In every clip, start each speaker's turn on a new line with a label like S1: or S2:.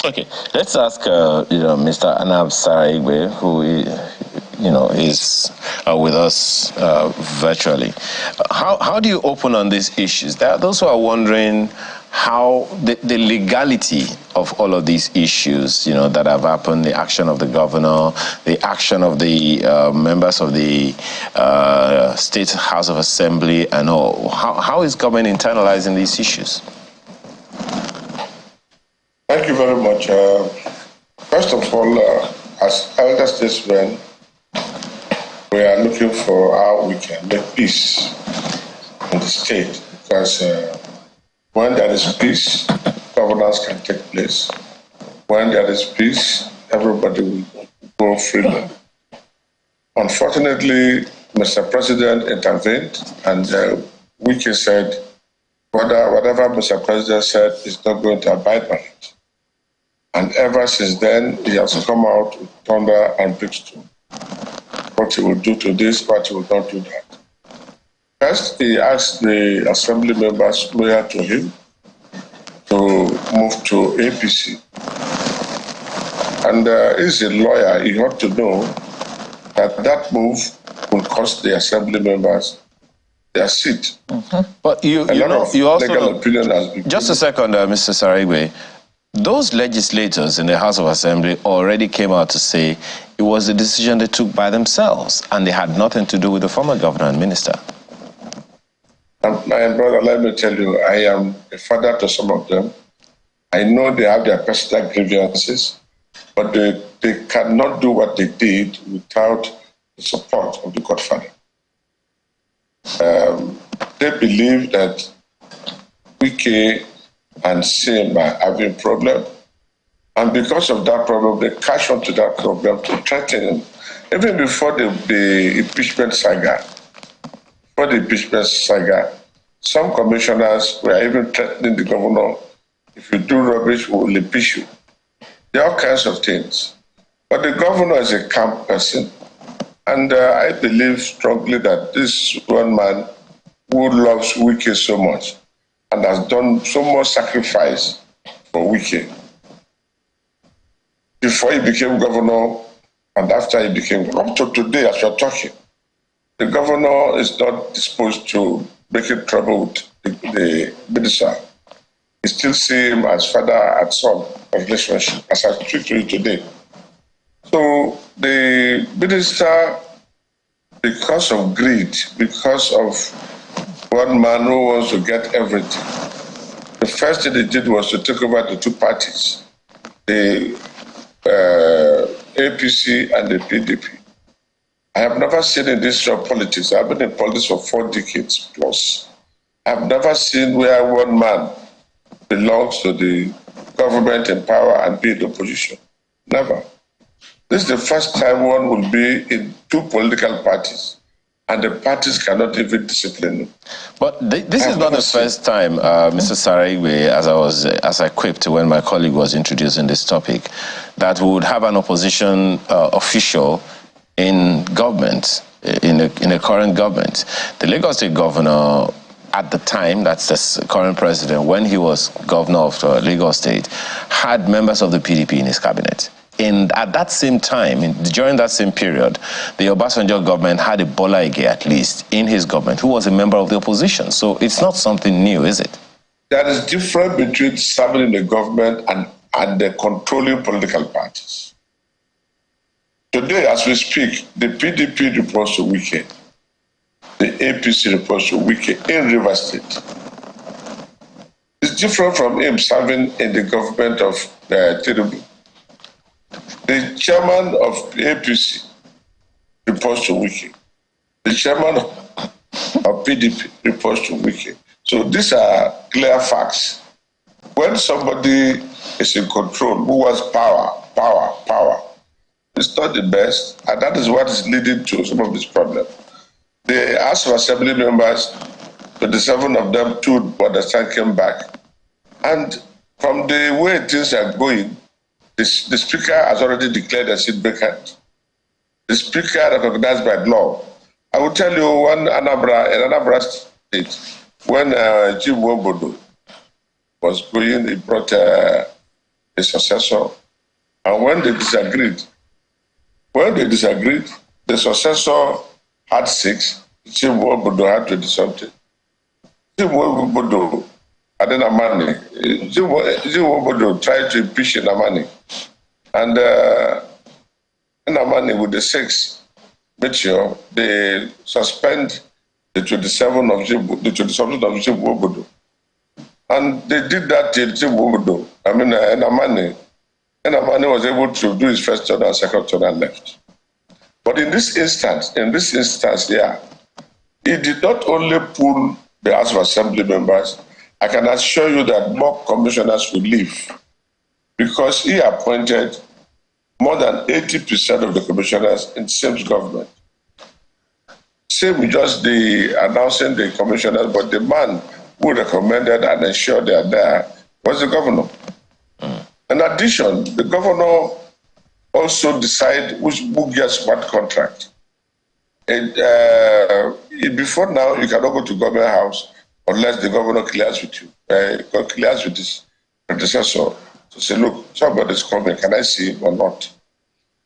S1: Okay, let's ask, Mr. Anab Sara-Igbe, who is with us virtually. How do you open on these issues? There are those who are wondering how the legality of all of these issues, that have happened, the action of the governor, the action of the members of the State House of Assembly and all. How is government internalizing these issues?
S2: Thank you very much. First of all, as elder statesmen, we are looking for how we can make peace in the state, because when there is peace, governance can take place. When there is peace, everybody will go freely. Unfortunately, Mr. President intervened, and Wike said, whatever Mr. President said is not going to abide by it. And ever since then, he has come out with thunder and brimstone. What he will do to this, what he will not do that. First, he asked the assembly members loyal to him to move to APC. And he's a lawyer, he ought to know that that move will cost the assembly members their seat.
S1: Mm-hmm. But you also know, opinion has been just a second, Mr. Sara-Igbe. Those legislators in the House of Assembly already came out to say it was a decision they took by themselves and they had nothing to do with the former governor and minister.
S2: My brother, let me tell you, I am a father to some of them. I know they have their personal grievances, but they cannot do what they did without the support of the Godfather. They believe that Wike and Sim are having problem, and because of that problem, they catch on to that problem to threaten him. Even before the impeachment saga, some commissioners were even threatening the governor, if you do rubbish, we will impeach you. There are all kinds of things. But the governor is a calm person, and I believe strongly that this one man who loves Wike so much and has done so much sacrifice for Wike. Before he became governor and after he became governor, up to today as you're talking, the governor is not disposed to making trouble with the minister. He still see him as father and son relationship, as I speak to you today. So the minister, because of greed, because of one man who wants to get everything, the first thing he did was to take over the two parties, the APC and the PDP. I have never seen in this of politics, I've been in politics for 4 decades plus. I've never seen where one man belongs to the government in power and be in the opposition. Never. This is the first time one will be in 2 political parties, and the parties cannot even discipline them.
S1: But this is not the first time, Mr. Sara-Igbe, as I quipped when my colleague was introducing this topic, that we would have an opposition official in government, in the current government. The Lagos State governor at the time, that's the current president, when he was governor of Lagos State, had members of the PDP in his cabinet. And at that same time, during that same period, the Obasanjo government had a Bola Ige, at least, in his government, who was a member of the opposition. So it's not something new, is it?
S2: There is difference between serving in the government and the controlling political parties. Today, as we speak, the PDP reports to Wike. The APC reports to Wike in Rivers State. It's different from him serving in the government of Tinubu. The chairman of the APC reports to Wike. The chairman of PDP reports to Wike. So these are clear facts. When somebody is in control, who wants power, it's not the best, and that is what is leading to some of this problem. The House of Assembly members, 27 of them, 2 to understand, came back. And from the way things are going, the Speaker has already declared a seat vacant. The Speaker recognized by law. I will tell you one Anambra State, when Jim Wombodo was going, he brought a successor. And when they disagreed, the successor had 6, Chibuobodo had 20-something. Chibuobodo had Nnamani. Chibuobodo tried to impeach Nnamani. And Nnamani with the 6, Mitchell, they suspend the 27th of Chibuobodo. And they did that till Chibuobodo. Nnamani was able to do his first turn and second turn and left. But in this instance, yeah, he did not only pull the House of Assembly members. I can assure you that more commissioners will leave because he appointed more than 80% of the commissioners in Sims government. Same with just the announcing the commissioners, but the man who recommended and ensured they are there was the governor. In addition, the governor also decide who gets what contract. And before now, you cannot go to government house unless the governor clears with you, clears with his predecessor to say, look, somebody's coming, can I see him or not?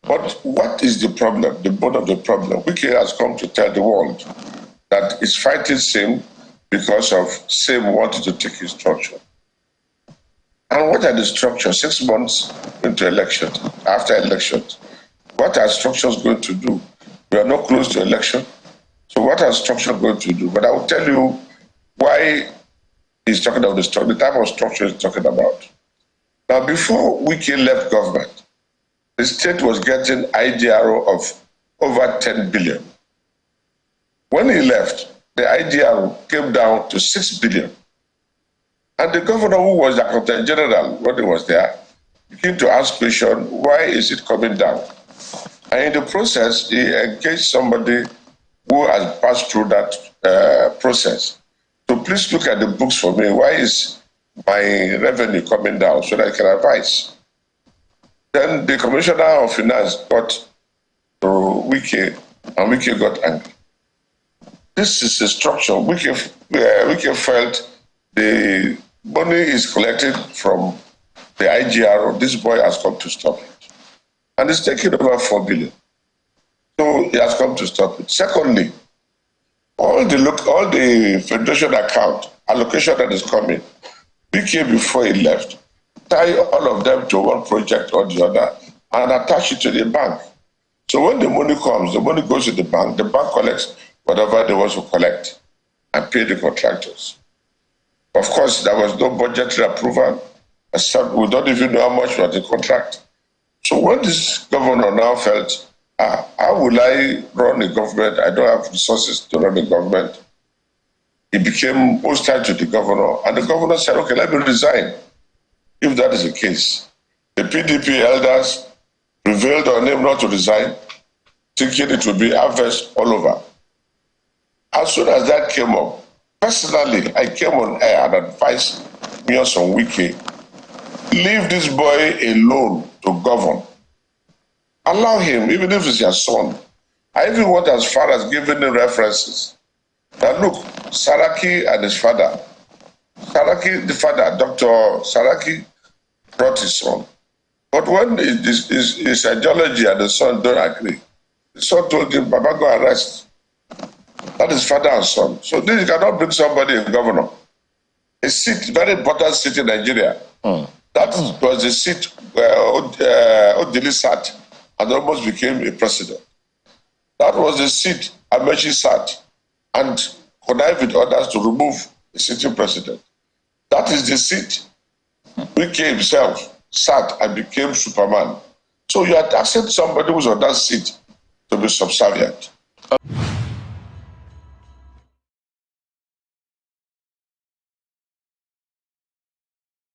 S2: But what is the problem, the bone of the problem? Wike has come to tell the world that it's fighting SIM because of SIM wanting to take his structure. And what are the structures 6 months into election, after elections? What are structures going to do? We are not close to election. So what are structures going to do? But I will tell you why he's talking about the type of structure he's talking about. Now, before Wike left government, the state was getting IGR of over 10 billion. When he left, the IGR came down to 6 billion. And the governor, who was the Accountant General when he was there, began to ask question, why is it coming down? And in the process, he engaged somebody who has passed through that process. So please look at the books for me. Why is my revenue coming down so that I can advise? Then the Commissioner of Finance got to Wike, and Wike got angry. This is a structure. Wike felt the money is collected from the IGR. This boy has come to stop it. And it's taken over 4 billion. So he has come to stop it. Secondly, all the federation account, allocation that is coming, Wike before he left, tie all of them to one project or the other and attach it to the bank. So when the money comes, the money goes to the bank collects whatever they want to collect and pay the contractors. Of course, there was no budgetary approval. We don't even know how much was the contract. So when this governor now felt, how will I run a government? I don't have resources to run a government. He became hostile to the governor. And the governor said, okay, let me resign. If that is the case, the PDP elders prevailed on him not to resign, thinking it would be adverse all over. As soon as that came up, personally, I came on air and advised Mionson Wike, leave this boy alone to govern. Allow him, even if it's your son. I even went as far as giving him references. Now look, Saraki and his father, the father, Dr. Saraki, brought his son. But when his ideology and the son don't agree, the son told him, Baba, go arrest. That is father and son. So this, you cannot bring somebody a governor. A seat, very important seat in Nigeria. That was the seat where Odili sat and almost became a president. That was the seat Amechi sat and connived with others to remove the sitting president. That is the seat Wike himself sat and became Superman. So you are asking somebody who's on that seat to be subservient.